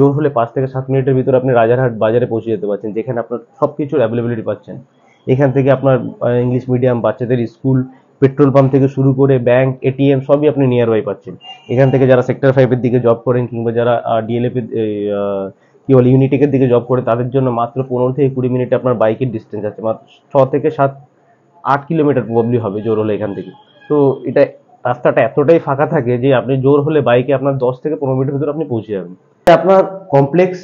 জোর হলে 5 থেকে 7 মিনিটের ভিতরে আপনি রাজারহাট বাজারে পৌঁছে যেতে পারছেন, যেখানে আপনার সবকিছুর অ্যাভেলেবিলিটি পাচ্ছেন। এখান থেকে আপনার ইংলিশ মিডিয়াম বাচ্চাদের স্কুল, পেট্রোল পাম্প থেকে শুরু করে ব্যাংক, এটিএম সবই আপনি নিয়ার বাই পাচ্ছেন। এখান থেকে যারা সেক্টর 5-এর দিকে জব করেন কিংবা যারা ডিএলএফ কি বলে ইউনিটেকের দিকে জব করে, তাদের জন্য মাত্র 15 থেকে 20 মিনিটে আপনার বাইকের ডিস্টেন্স আছে, মাত্র 6 থেকে 7-8 কিলোমিটার প্রবাবলি হবে জোর হলে এখান থেকে। তো এটা রাস্তাটা এতটাই ফাঁকা থাকে যে আপনি জোর হলে বাইকে আপনার 10 থেকে 15 মিনিটের ভিতরে আপনি পৌঁছে যাবেন। আপনার কমপ্লেক্স,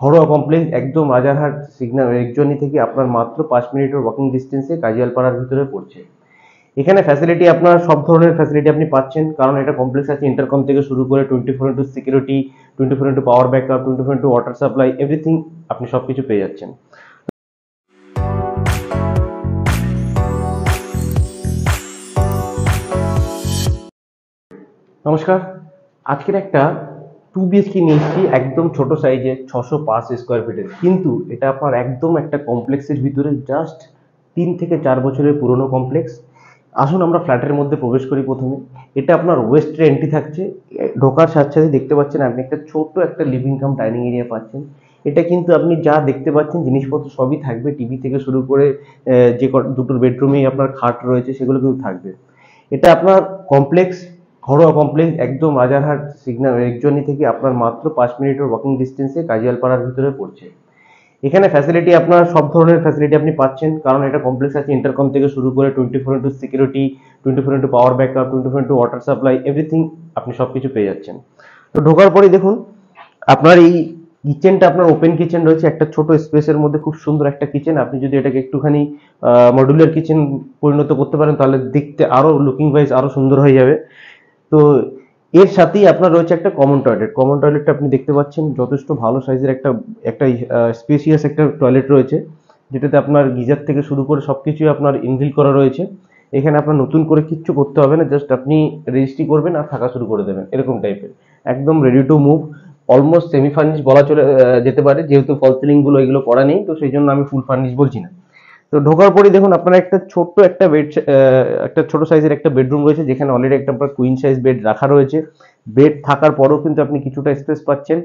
ঘরোয়া কমপ্লেক্স, একদম রাজারহাট সিগন্যাল একজনই থেকে আপনার মাত্র 5 মিনিটের ওয়াকিং ডিস্টেন্সে কাজিয়ালপাড়ার ভিতরে পড়ছে। এখানে ফ্যাসিলিটি আপনার সব ধরনের ফ্যাসিলিটি আপনি পাচ্ছেন, কারণ এটা কমপ্লেক্স আছে ইন্টারকম থেকে শুরু করে 24x security, 24x power backup, 24x water supply, everything আপনি সবকিছু পেয়ে যাচ্ছেন। নমস্কার, আজকের একটা 2 BHK নিয়ে এসেছি, একদম ছোট সাইজের 605 স্কোয়ার ফিটের, কিন্তু এটা আপনার একদম একটা কমপ্লেক্সের ভিতরে, জাস্ট 3 থেকে 4 বছরের পুরনো কমপ্লেক্স। আসুন আমরা ফ্ল্যাটের মধ্যে প্রবেশ করি। প্রথমে এটা আপনার ওয়েস্টের এন্ট্রি থাকছে, ঢোকার সাথে সাথে দেখতে পাচ্ছেন আপনি একটা ছোট একটা লিভিং কাম ডাইনিং এরিয়া পাচ্ছেন। এটা কিন্তু আপনি যা দেখতে পাচ্ছেন জিনিসপত্র সবই থাকবে, টিভি থেকে শুরু করে যে দুটো বেডরুমেই আপনার খাট রয়েছে সেগুলো কিন্তু থাকবে। এটা আপনার কমপ্লেক্স, ঘরোয়া কমপ্লেক্স, একদম রাজারহাট সিগন্যাল একজনই থেকে আপনার মাত্র 5 মিনিটের ওয়াকিং ডিস্টেন্সে কাজিয়ালপাড়ার ভিতরে পড়ছে। এখানে ফ্যাসিলিটি আপনার সব ধরনের ফ্যাসিলিটি আপনি পাচ্ছেন, কারণ এটা কমপ্লেক্স আছে ইন্টারকম থেকে শুরু করে 24x security, 24x power backup, 24x water supply, everything আপনি সবকিছু পেয়ে যাচ্ছেন। তো ঢোকার পরেই দেখুন আপনার এই কিচেনটা আপনার ওপেন কিচেন রয়েছে, একটা ছোট স্পেসের মধ্যে খুব সুন্দর একটা কিচেন। আপনি যদি এটাকে একটুখানি মডুলার কিচেন পরিণত করতে পারেন তাহলে দেখতে আরো লুকিং ওয়াইজ আরো সুন্দর হয়ে যাবে। তো এর সাথেই আপনার রয়েছে একটা কমন টয়লেট। কমন টয়লেটটা আপনি দেখতে পাচ্ছেন যথেষ্ট ভালো সাইজের একটা একটা স্পেসিয়াস একটা টয়লেট রয়েছে, যেটাতে আপনার গিজার থেকে শুরু করে সবকিছুই আপনার ইনবিল্ট করা রয়েছে। এখানে আপনার নতুন করে কিচ্ছু করতে হবে না, জাস্ট আপনি রেজিস্ট্রি করবেন আর থাকা শুরু করে দেবেন, এরকম টাইপের একদম ready to move. Almost semi furnish বলা চলে যেতে পারে, যেহেতু ফল সিলিং গুলো এগুলো করা নেই, তো সেই জন্য আমি ফুল ফার্নিশ বলছি না। তো ঢোকার পরেই দেখুন আপনার একটা ছোট্ট একটা বেড, একটা ছোট সাইজের একটা বেডরুম রয়েছে, যেখানে অলরেডি একটা আপনার কুইন সাইজ বেড রাখা রয়েছে। বেড থাকার পরেও কিন্তু আপনি কিছুটা স্পেস পাচ্ছেন।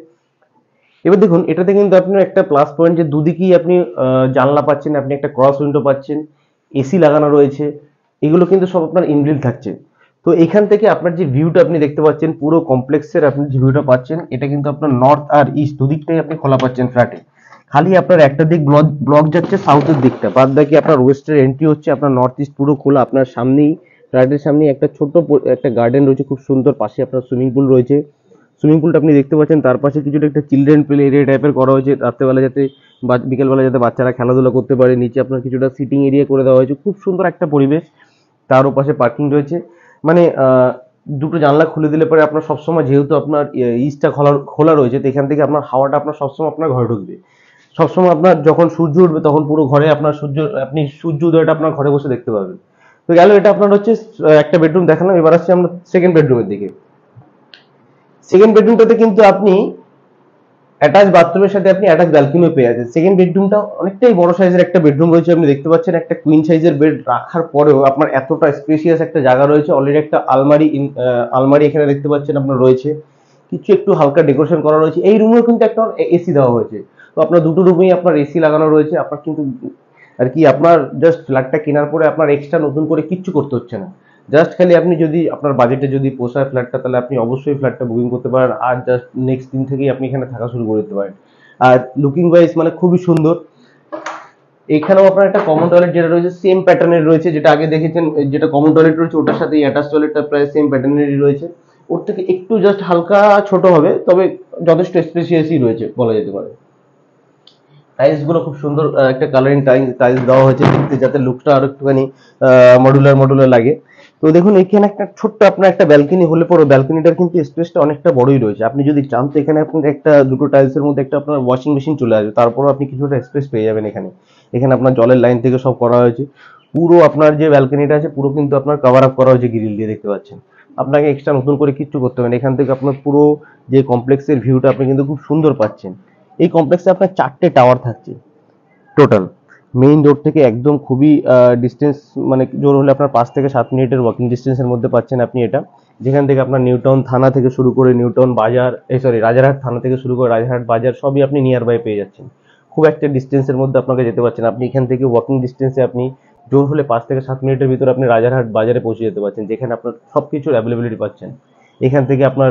এবার দেখুন এটাতে কিন্তু আপনি একটা প্লাস পয়েন্ট যে দুদিকেই আপনি জানলা পাচ্ছেন, আপনি একটা ক্রস উইন্ডো পাচ্ছেন, এসি লাগানো রয়েছে, এগুলো কিন্তু সব আপনার ইনবিল্ট থাকছে। তো এখান থেকে আপনার যে ভিউটা আপনি দেখতে পাচ্ছেন পুরো কমপ্লেক্সের, আপনি যে ভিউটা পাচ্ছেন এটা কিন্তু আপনার নর্থ আর ইস্ট দুদিকটাই আপনি খোলা পাচ্ছেন ফ্ল্যাটে। খালি আপনার একটা দিক ব্লক যাচ্ছে সাউথের দিকটা, বাদ বাকি আপনার ওয়েস্টের এন্ট্রি হচ্ছে, আপনার নর্থ ইস্ট পুরো খোলা। আপনার সামনেই ফ্ল্যাটের সামনেই একটা ছোট্ট একটা গার্ডেন রয়েছে খুব সুন্দর, পাশে আপনার সুইমিং পুল রয়েছে। সুইমিং পুলটা আপনি দেখতে পাচ্ছেন, তার পাশে কিছুটা একটা চিলড্রেন প্লে এরিয়া টাইপের করা হয়েছে, রাত্রেবেলা যাতে বা বিকেলবেলা যাতে বাচ্চারা খেলাধুলা করতে পারে। নিচে আপনার কিছুটা সিটিং এরিয়া করে দেওয়া হয়েছে, খুব সুন্দর একটা পরিবেশ। তার ওপাশে পার্কিং রয়েছে, মানে দুটো জানলা খুলে দিলে পরে আপনার সবসময়, যেহেতু আপনার ইস্টটা খোলা রয়েছে, তো এখান থেকে আপনার হাওয়াটা আপনার সবসময় আপনার ঘরে ঢুকবে। সবসময় আপনার যখন সূর্য উঠবে তখন পুরো ঘরে আপনার আপনি সূর্য উদয়টা আপনার ঘরে বসে দেখতে পাবেন। তো গেল এটা আপনার হচ্ছে একটা বেডরুম দেখালাম। এবার আসছি আমরা সেকেন্ড বেডরুমের দিকে। সেকেন্ড বেডরুমটাতে কিন্তু আপনি অ্যাটাচ বাথরুমের সাথে আপনি অ্যাটাচ ব্যালকনিও পেয়ে যাচ্ছেন। সেকেন্ড বেডরুমটা অনেকটাই বড় সাইজের একটা বেডরুম রয়েছে, আপনি দেখতে পাচ্ছেন একটা কুইন সাইজের বেড রাখার পরেও আপনার এতটা স্পেশিয়াস একটা জায়গা রয়েছে। অলরেডি একটা আলমারি এখানে দেখতে পাচ্ছেন আপনার রয়েছে, কিছু একটু হালকা ডেকোরেশন করা রয়েছে। এই রুমেও কিন্তু একটা এসি দেওয়া হয়েছে। তো আপনার দুটো রুমেই আপনার এসি লাগানো রয়েছে। আপনার কিন্তু আর কি আপনার জাস্ট ফ্ল্যাটটা কেনার পরে আপনার এক্সট্রা নতুন করে কিচ্ছু করতে হচ্ছে না, জাস্ট খালি আপনি যদি আপনার বাজেটে যদি পোষায় ফ্ল্যাটটা, তাহলে আপনি অবশ্যই ফ্ল্যাটটা বুকিং করতে পারেন, আর জাস্ট নেক্সট দিন থেকেই আপনি এখানে থাকা শুরু করে দিতে পারেন। আর লুকিং ওয়াইজ মানে খুবই সুন্দর। এখানেও আপনার একটা কমন টয়লেট যেটা রয়েছে সেম প্যাটার্নের রয়েছে, যেটা আগে দেখেছেন যেটা কমন টয়লেট রয়েছে ওটার সাথে অ্যাটাচ টয়লেটটা প্রায় সেম প্যাটার্নেরই রয়েছে। ওর থেকে একটু জাস্ট হালকা ছোট হবে, তবে যথেষ্ট স্পেশিয়াসই রয়েছে বলা যেতে পারে। টাইলস গুলো খুব সুন্দর একটা কালারিং টাইলস দেওয়া হয়েছে দেখতে, যাতে লুকটা আরো একটুখানি মডুলার লাগে। তো দেখুন এখানে একটা ছোট্ট আপনার একটা ব্যালকনি হলে পরে ব্যালকনিটার কিন্তু স্পেসটা অনেকটা বড়ই রয়েছে। আপনি যদি চান তো এখানে আপনার একটা দুটো টাইলসের মধ্যে একটা আপনার ওয়াশিং মেশিন চলে আসবে, তারপরও আপনি কিছুটা স্পেস পেয়ে যাবেন এখানে। এখানে আপনার জলের লাইন থেকে সব করা হয়েছে। পুরো আপনার যে ব্যালকনিটা আছে পুরো কিন্তু আপনার কভার আপ করা হয়েছে গ্রিল দিয়ে, দেখতে পাচ্ছেন। আপনাকে এক্সট্রা নতুন করে কিচ্ছু করতে হবে না, এখান থেকে আপনার পুরো যে কমপ্লেক্সের ভিউটা আপনি কিন্তু খুব সুন্দর পাচ্ছেন। এই কমপ্লেক্সে আপনার 4টে টাওয়ার থাকছে টোটাল, মেইন রোড থেকে একদম খুবই ডিস্টেন্স, মানে জোর হলে আপনার 5 থেকে 7 মিনিটের ওয়াকিং ডিস্টেন্সের মধ্যে পাচ্ছেন আপনি এটা। যেখান থেকে আপনার নিউটাউন থানা থেকে শুরু করে নিউটাউন বাজার, রাজারহাট থানা থেকে শুরু করে রাজারহাট বাজার সবই আপনি নিয়ার বাই পেয়ে যাচ্ছেন। খুব একটা ডিস্টেন্সের মধ্যে আপনাকে যেতে পারছেন। আপনি এখান থেকে ওয়াকিং ডিস্টেন্সে আপনি জোর হলে 5 থেকে 7 মিনিটের ভিতরে আপনি রাজারহাট বাজারে পৌঁছে যেতে পারছেন, যেখানে আপনার সব কিছুর অ্যাভেলেবিলিটি পাচ্ছেন। এখান থেকে আপনার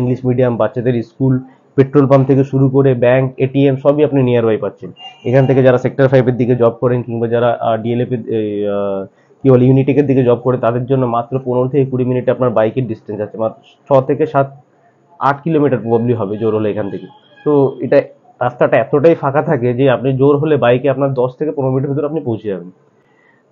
ইংলিশ মিডিয়াম বাচ্চাদের স্কুল, পেট্রোল পাম্প থেকে শুরু করে ব্যাংক, এটিএম সবই আপনি নিয়ার বাই পাচ্ছেন। এখান থেকে যারা সেক্টর 5-এর দিকে জব করেন কিংবা যারা ডিএলএফ কি বলে ইউনিটেকের দিকে জব করে, তাদের জন্য মাত্র 15 থেকে 20 মিনিটে আপনার বাইকের ডিস্টেন্স আছে, মাত্র 6 থেকে 8 কিলোমিটার প্রবাবলি হবে জোর হলে এখান থেকে। তো এটা রাস্তাটা এতটাই ফাঁকা থাকে যে আপনি জোর হলে বাইকে আপনার 10 থেকে 15 মিনিটের ভিতরে আপনি পৌঁছে যাবেন।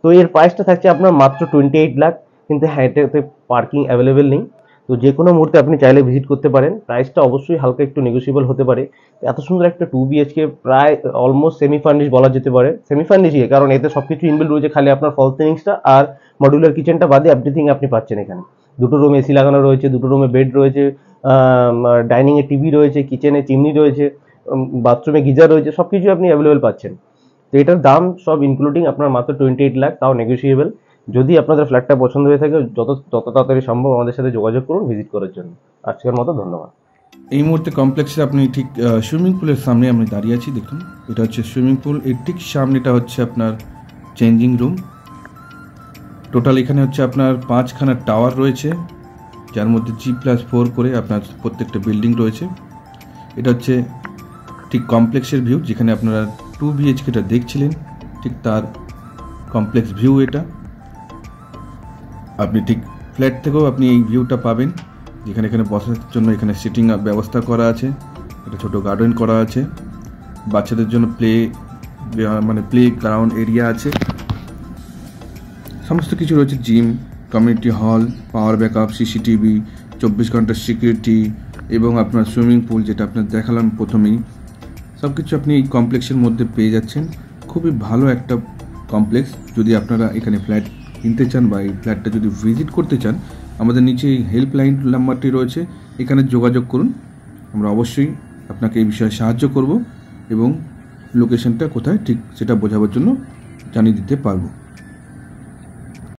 তো এর প্রাইসটা থাকছে আপনার মাত্র 28 লাখ, কিন্তু হ্যাঁ এটাতে পার্কিং অ্যাভেলেবেল নেই। তো যে কোনো মুহূর্তে আপনি চাইলে ভিজিট করতে পারেন। প্রাইসটা অবশ্যই হালকা একটু নেগোসিয়েবল হতে পারে। এত সুন্দর একটা 2 BHK, প্রায় অলমোস্ট সেমি ফার্নিশ বলা যেতে পারে, সেমি ফার্নিশই, কারণ এতে সবকিছু ইনবিল্ট রয়েছে, খালি আপনার ফল সিলিংসটা আর মডিউলার কিচেনটা বাদে এভরিথিং আপনি পাচ্ছেন এখানে। দুটো রুম এসি লাগানো রয়েছে, দুটো রুমে বেড রয়েছে, ডাইনিংয়ে টিভি রয়েছে, কিচেনে চিমনি রয়েছে, বাথরুমে গিজার রয়েছে, সবকিছু আপনি অ্যাভেলেবেল পাচ্ছেন। তো এটার দাম সব ইনক্লুডিং আপনার মাত্র 28 লাখ, তাও নেগোসিয়েবল। যদি আপনাদের ফ্ল্যাটটা পছন্দ হয়ে থাকে, যত তাড়াতাড়ি সম্ভব আমাদের সাথে যোগাযোগ করুন ভিজিট করার জন্য। আজকের মতো ধন্যবাদ। এই মুহূর্তে কমপ্লেক্সে আপনি ঠিক সুইমিং পুলের সামনে আমি দাঁড়িয়ে আছি। দেখুন, এটা হচ্ছে সুইমিং পুল, এর ঠিক সামনেটা হচ্ছে আপনার চেঞ্জিং রুম। টোটাল এখানে হচ্ছে আপনার 5খানা টাওয়ার রয়েছে, যার মধ্যে G+4 করে আপনার প্রত্যেকটা বিল্ডিং রয়েছে। এটা হচ্ছে ঠিক কমপ্লেক্সের ভিউ, যেখানে আপনারা 2 BHKটা দেখছিলেন, ঠিক তার কমপ্লেক্স ভিউ এটা। আপনি ঠিক ফ্ল্যাট থেকেও আপনি এই ভিউটা পাবেন, যেখানে এখানে বসার জন্য এখানে সিটিং ব্যবস্থা করা আছে, একটা ছোটো গার্ডেন করা আছে, বাচ্চাদের জন্য প্লে গ্রাউন্ড এরিয়া আছে, সমস্ত কিছু রয়েছে, gym, community hall, power backup, CCTV, 24 ঘন্টার সিকিউরিটি এবং আপনার সুইমিং পুল, যেটা আপনার দেখালাম প্রথমেই। সব কিছু আপনি এই কমপ্লেক্সের মধ্যে পেয়ে যাচ্ছেন। খুবই ভালো একটা কমপ্লেক্স। যদি আপনারা এখানে ফ্ল্যাট কিনতে চান বা এই ফ্ল্যাটটা যদি ভিজিট করতে চান, আমাদের নিচে এই হেল্পলাইন নাম্বারটি রয়েছে, এখানে যোগাযোগ করুন। আমরা অবশ্যই আপনাকে এই বিষয়ে সাহায্য করব এবং লোকেশনটা কোথায় ঠিক সেটা বোঝাবার জন্য জানিয়ে দিতে পারবো।